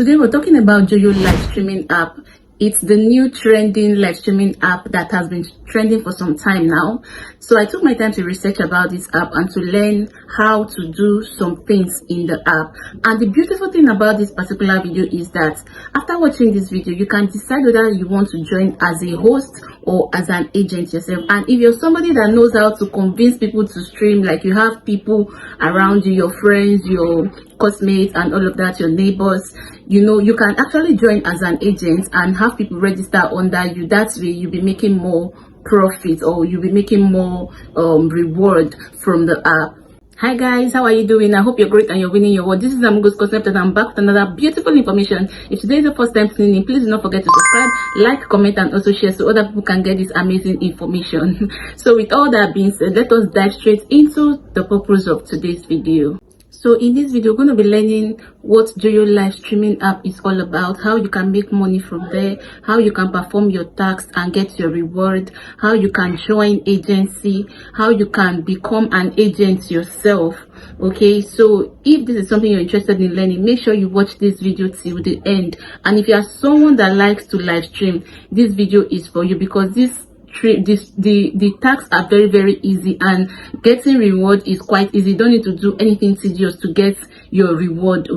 Today we're talking about Joyo live streaming app. It's the new trending live streaming app that has been trending for some time now. So I took my time to research about this app and to learn how to do some things in the app. And the beautiful thing about this particular video is that after watching this video, you can decide whether you want to join as a host or as an agent yourself. And if you're somebody that knows how to convince people to stream, like you have people around you, your friends, your classmates and all of that, your neighbors, you can actually join as an agent and have people register under you. That way you'll be making more profit, or you'll be making more reward from the app. Hi guys, how are you doing? I hope you're great and you're winning your world. This is Amgo's Concept and I'm back with another beautiful information. If today is the first time tuning in, please do not forget to subscribe, like, comment and also share so other people can get this amazing information. So with all that being said, let us dive straight into the purpose of today's video. So in this video, we're going to be learning what Joyo live streaming app is all about, how you can make money from there, how you can perform your tasks and get your reward, how you can join agency, how you can become an agent yourself. Okay, so if this is something you're interested in learning, make sure you watch this video till the end. And if you are someone that likes to live stream, this video is for you, because the tasks are very easy and getting reward is quite easy. You don't need to do anything tedious to get your reward.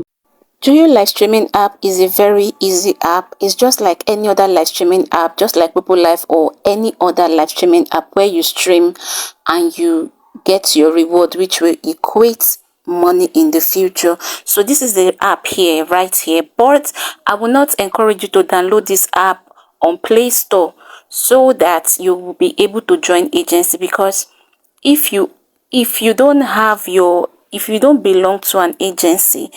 Joyo live streaming app is a very easy app. It's just like any other live streaming app, just like People Live or any other live streaming app where you stream and you get your reward, which will equate money in the future. So this is the app here, right here. But I will not encourage you to download this app on Play Store so that you will be able to join agency, because if you don't belong to an agency,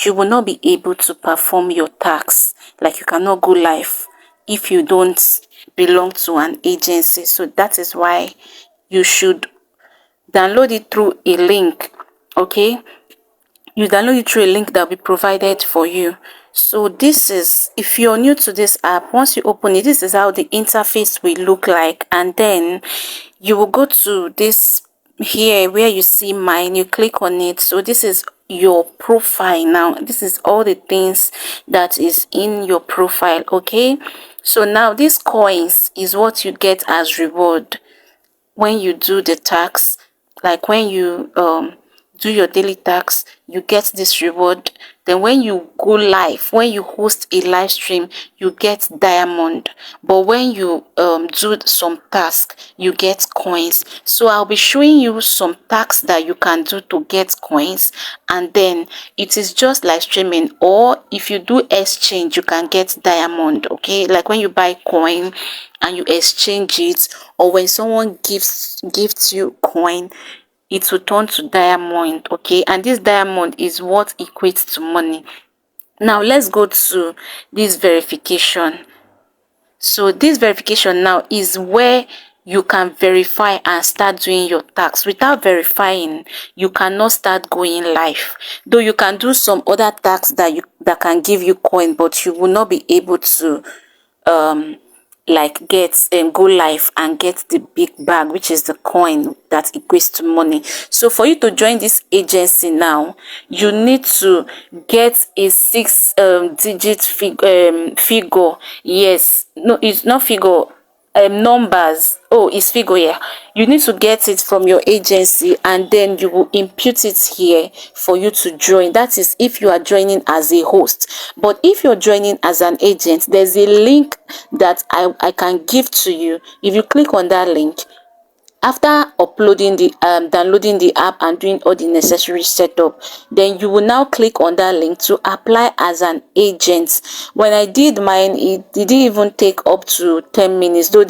you will not be able to perform your tasks. Like you cannot go live if you don't belong to an agency. So that is why you should download it through a link. Okay, you download it through a link that will be provided for you. So this is, if you're new to this app, once you open it, this is how the interface will look like. And then you will go to this here where you see mine, you click on it. So this is your profile. Now this is all the things that is in your profile. Okay, so now these coins is what you get as reward when you do the tax. Like when you do your daily tasks, you get this reward. Then when you go live, when you host a live stream, you get diamond. But when you do some task, you get coins. So I'll be showing you some tasks that you can do to get coins, and then it is just live streaming. Or if you do exchange, you can get diamond. Okay, like when you buy coin and you exchange it, or when someone gives you coin, it will turn to diamond. Okay, and this diamond is what equates to money. Now let's go to this verification. So this verification now is where you can verify and start doing your tasks. Without verifying, you cannot start going live. Though you can do some other tasks that can give you coin, but you will not be able to like get and go live and get the big bag, which is the coin that equates to money. So for you to join this agency now, you need to get a 6-digit figure. Yes, no, it's not figure, numbers. Oh, it's figure. Yeah, you need to get it from your agency, and then you will impute it here for you to join. That is if you are joining as a host. But if you're joining as an agent, there's a link that I can give to you. If you click on that link, after uploading the downloading the app and doing all the necessary setup, then you will now click on that link to apply as an agent. When I did mine, it didn't even take up to 10 minutes, though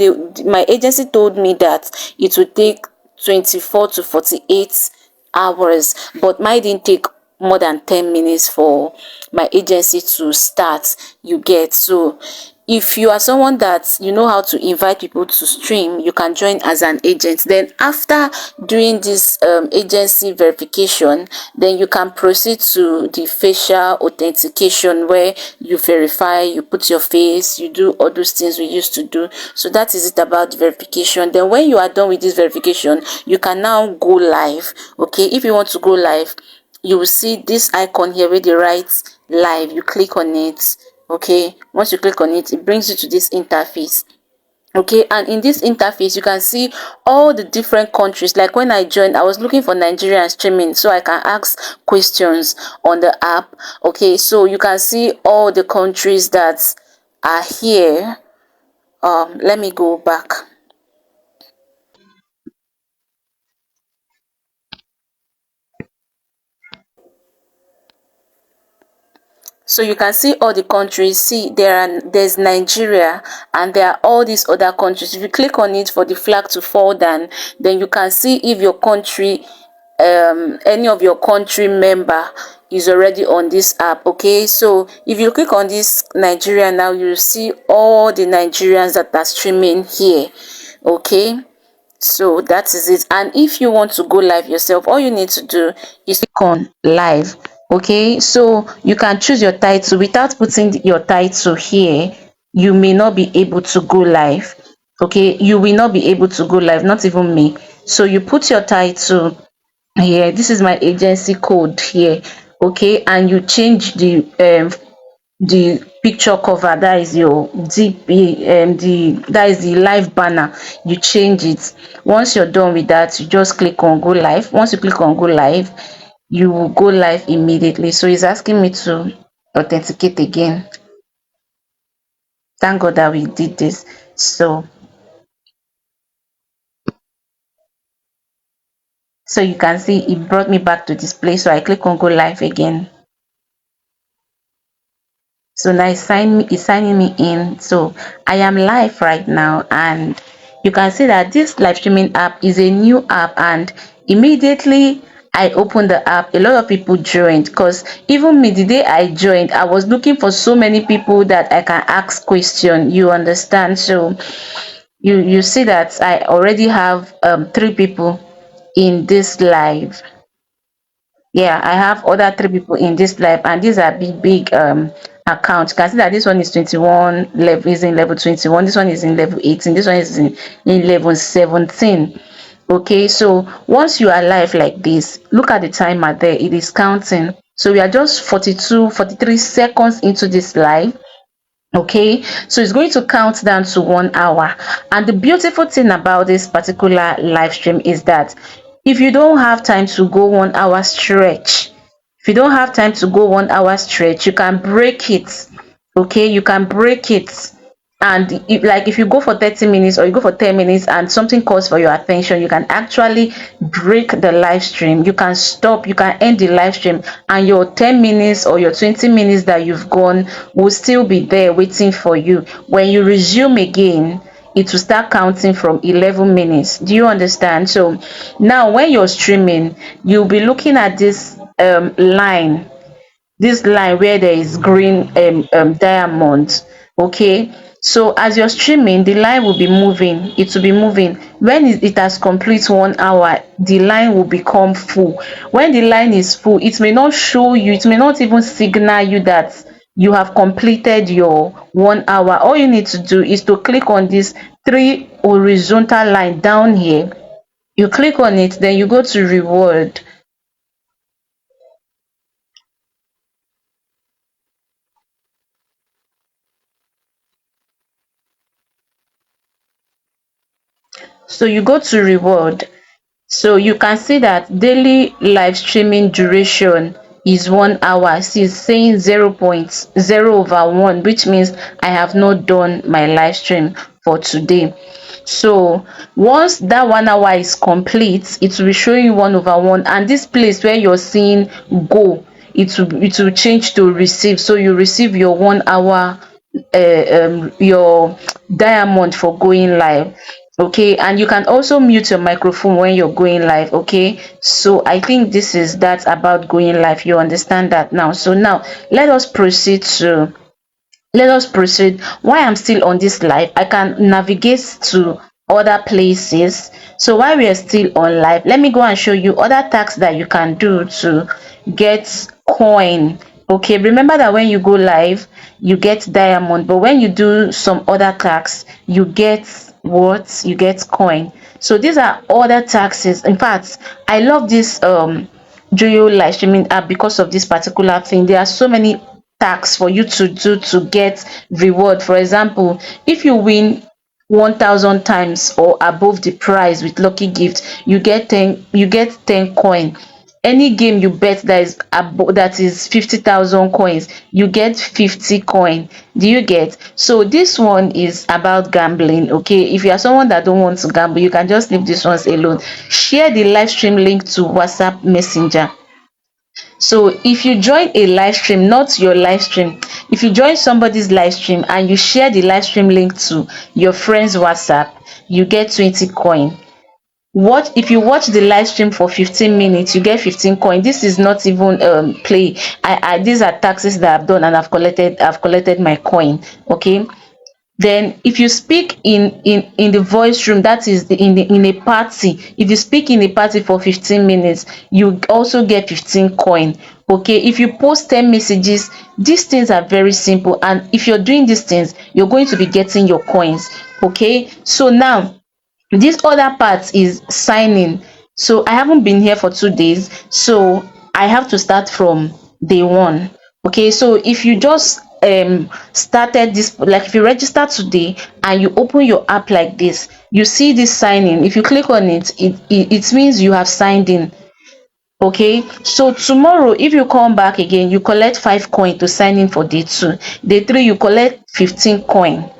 my agency told me that it would take 24 to 48 hours, but mine didn't take more than 10 minutes for my agency to start. You get? So if you are someone that you know how to invite people to stream, you can join as an agent. Then after doing this agency verification, then you can proceed to the facial authentication, where you verify, you put your face, you do all those things we used to do. So that is it about verification. Then when you are done with this verification, you can now go live. Okay, if you want to go live, you will see this icon here where they write live. You click on it. Okay, once you click on it, it brings you to this interface. Okay, and in this interface you can see all the different countries. Like when I joined, I was looking for Nigerian streaming so I can ask questions on the app. Okay, so you can see all the countries that are here. Let me go back. So you can see all the countries. See, there's Nigeria, and there are all these other countries. If you click on it for the flag to fall down, then you can see if your country, any of your country member is already on this app. Okay, so if you click on this Nigeria now, you'll see all the Nigerians that are streaming here. Okay, so that is it. And if you want to go live yourself, all you need to do is click on live. Okay, so you can choose your title. Without putting your title here, you may not be able to go live. Okay, you will not be able to go live, not even me. So you put your title here. This is my agency code here. Okay, and you change the picture cover, that is your DP, that is the live banner. You change it. Once you're done with that, you just click on go live. Once you click on go live, you will go live immediately. So it's asking me to authenticate again. Thank God that we did this. So you can see it brought me back to this place. So I click on go live again. So now it's signing me in. So I am live right now, and you can see that this live streaming app is a new app, and immediately I opened the app, a lot of people joined. Because even me, the day I joined, I was looking for so many people that I can ask question, you understand. So you see that I already have 3 people in this live. Yeah, I have other 3 people in this live, and these are big accounts. You can see that this one is 21 level, is in level 21, this one is in level 18, this one is in level 17. Okay, so once you are live like this, look at the timer there, it is counting. So we are just 43 seconds into this live. Okay, so it's going to count down to 1 hour. And the beautiful thing about this particular live stream is that if you don't have time to go 1 hour stretch, if you don't have time to go 1 hour stretch, you can break it. Okay, you can break it. And if you go for 30 minutes or you go for 10 minutes and something calls for your attention, you can actually break the live stream. You can stop, you can end the live stream, and your 10 minutes or your 20 minutes that you've gone will still be there waiting for you. When you resume again, it will start counting from 11 minutes. Do you understand? So now when you're streaming, you'll be looking at this line, this line where there is green diamond. Okay, so as you're streaming, the line will be moving, it will be moving. When it has complete 1 hour, the line will become full. When the line is full, it may not show you, it may not even signal you that you have completed your 1 hour. All you need to do is to click on this 3 horizontal line down here. You click on it, then you go to reward. So you go to reward. So you can see that daily live streaming duration is 1 hour. See, it's saying 0.0/1, which means I have not done my live stream for today. So once that 1 hour is complete, it will be showing you 1/1, and this place where you're seeing go, it will change to receive. So you receive your 1 hour, your diamond for going live. Okay, and you can also mute your microphone when you're going live. Okay, so I think this is that about going live. You understand that now. So now let us proceed. While I'm still on this live, I can navigate to other places. So while we are still on live, let me go and show you other tasks that you can do to get coin. Okay, remember that when you go live, you get diamond, but when you do some other tasks, you get what? You get coin. So these are other taxes. In fact, I love Joyo live streaming app because of this particular thing. There are so many tasks for you to do to get reward. For example, if you win 1,000 times or above the prize with lucky gift, you get 10 coin. Any game you bet that is 50,000 coins, you get 50 coin. Do you get? So this one is about gambling. Okay, if you are someone that don't want to gamble, you can just leave this ones alone. Share the live stream link to WhatsApp Messenger. So if you join a live stream, not your live stream, if you join somebody's live stream and you share the live stream link to your friend's WhatsApp, you get 20 coin. What if you watch the live stream for 15 minutes, you get 15 coin. This is not even play. I These are taxes that I've done, and I've collected my coin. Okay. Then if you speak in the voice room, that is in a party, if you speak in a party for 15 minutes, you also get 15 coin. Okay, if you post 10 messages, these things are very simple, and if you're doing these things, you're going to be getting your coins. Okay, so now this other part is signing. So I haven't been here for 2 days, so I have to start from day one. Okay, so if you just started this, like if you register today and you open your app like this, you see this sign in. If you click on it, it means you have signed in. Okay, so tomorrow if you come back again, you collect 5 coin to sign in for day 2. Day 3 you collect 15 coin.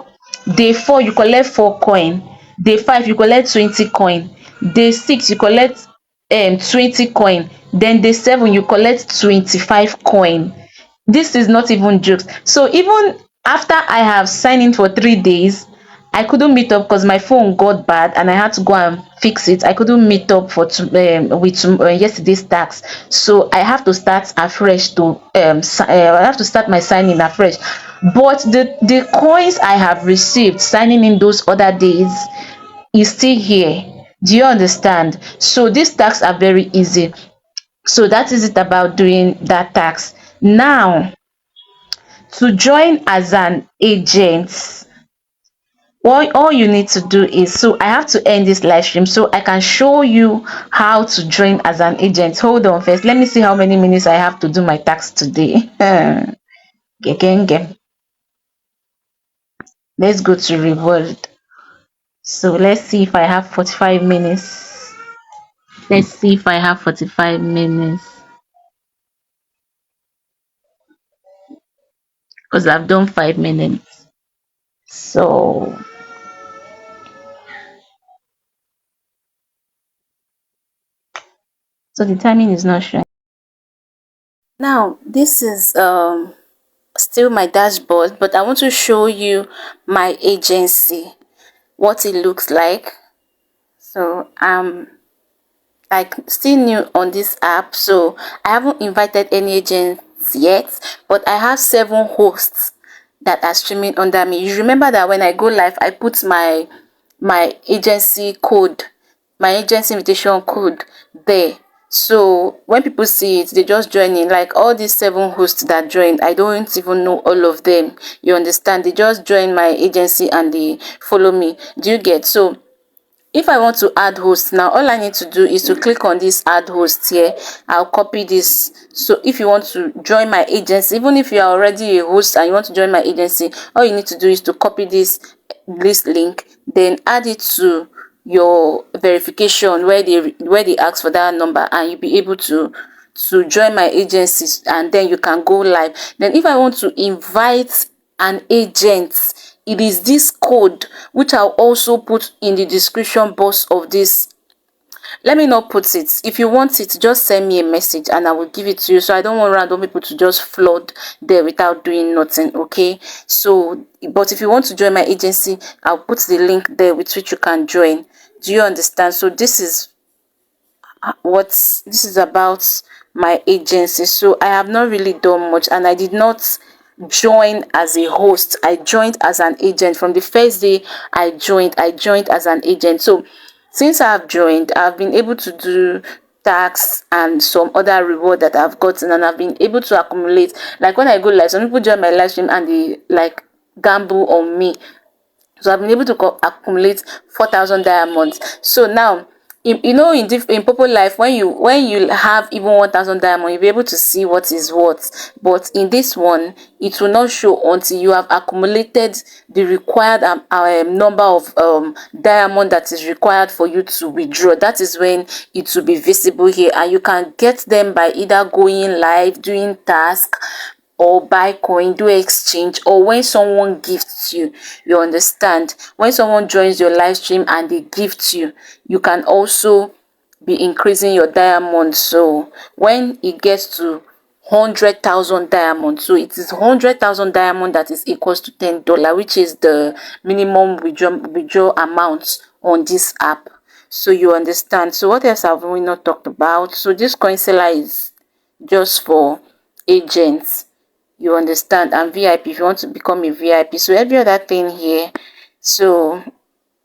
Day 4 you collect 4 coin. Day 5 you collect 20 coin. Day 6 you collect 20 coin. Then day 7 you collect 25 coin. This is not even jokes. So even after I have signed in for 3 days, I couldn't meet up because my phone got bad and I had to go and fix it. I couldn't meet up with yesterday's tax, so I have to start afresh to I have to start my signing afresh. But the coins I have received signing in those other days is still here. Do you understand? So these tasks are very easy. So that is it about doing that tax. Now, to join as an agent, all you need to do is, so I have to end this live stream so I can show you how to join as an agent. Hold on first, let me see how many minutes I have to do my tax today. Gengenge. Let's go to reward. So let's see if I have 45 minutes. Let's see if I have 45 minutes, because I've done 5 minutes. So the timing is not showing. Now, this is still my dashboard, but I want to show you my agency, what it looks like. So I'm like still new on this app, so I haven't invited any agents yet, but I have 7 hosts that are streaming under me. You remember that when I go live, I put my agency code, my agency invitation code there. So when people see it, they just join in. Like all these 7 hosts that joined, I don't even know all of them. You understand? They just join my agency and they follow me. Do you get? So if I want to add host now, all I need to do is to click on this add host here. I'll copy this. So if you want to join my agency, even if you are already a host and you want to join my agency, all you need to do is to copy this link, then add it to your verification where they ask for that number, and you'll be able to join my agencies, and then you can go live. Then if I want to invite an agent, it is this code which I'll also put in the description box of this. Let me not put it. If you want it, just send me a message and I will give it to you. So I don't want random people to just flood there without doing nothing. Okay, so but if you want to join my agency, I'll put the link there with which you can join. Do you understand? So this is what this is about, my agency. So I have not really done much, and I did not join as a host. I joined as an agent. From the first day I joined as an agent. So since I've joined, I've been able to do tax and some other reward that I've gotten, and I've been able to accumulate. Like when I go live, some people join my live stream and they like gamble on me. So I've been able to accumulate 4,000 diamonds. So now in Purple Life, when you have even 1,000 diamond, you'll be able to see what is what. But in this one, it will not show until you have accumulated the required number of diamond that is required for you to withdraw. That is when it will be visible here, and you can get them by either going live, doing task, or buy coin, do exchange, or when someone gifts you. You understand? When someone joins your live stream and they gift you, you can also be increasing your diamonds. So when it gets to 100,000 diamonds, so it is 100,000 diamond that is equals to $10, which is the minimum withdraw amount on this app. So you understand. So what else have we not talked about? So this coin seller is just for agents, you understand, and VIP if you want to become a VIP. So every other thing here. So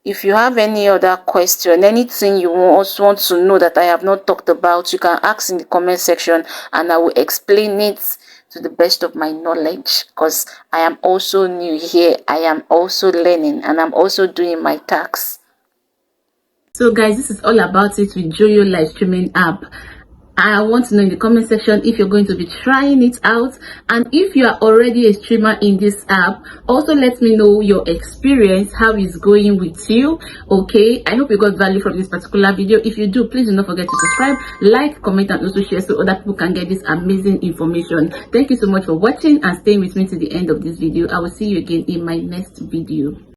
if you have any other question, anything you also want to know that I have not talked about, you can ask in the comment section and I will explain it to the best of my knowledge, because I am also new here. I am also learning and I'm also doing my tasks. So guys, this is all about it with Joyo Livestreaming App. I want to know in the comment section if you're going to be trying it out, and if you are already a streamer in this app, also let me know your experience, how it's going with you. Okay, I hope you got value from this particular video. If you do, please do not forget to subscribe, like, comment, and also share so other people can get this amazing information. Thank you so much for watching and staying with me to the end of this video. I will see you again in my next video.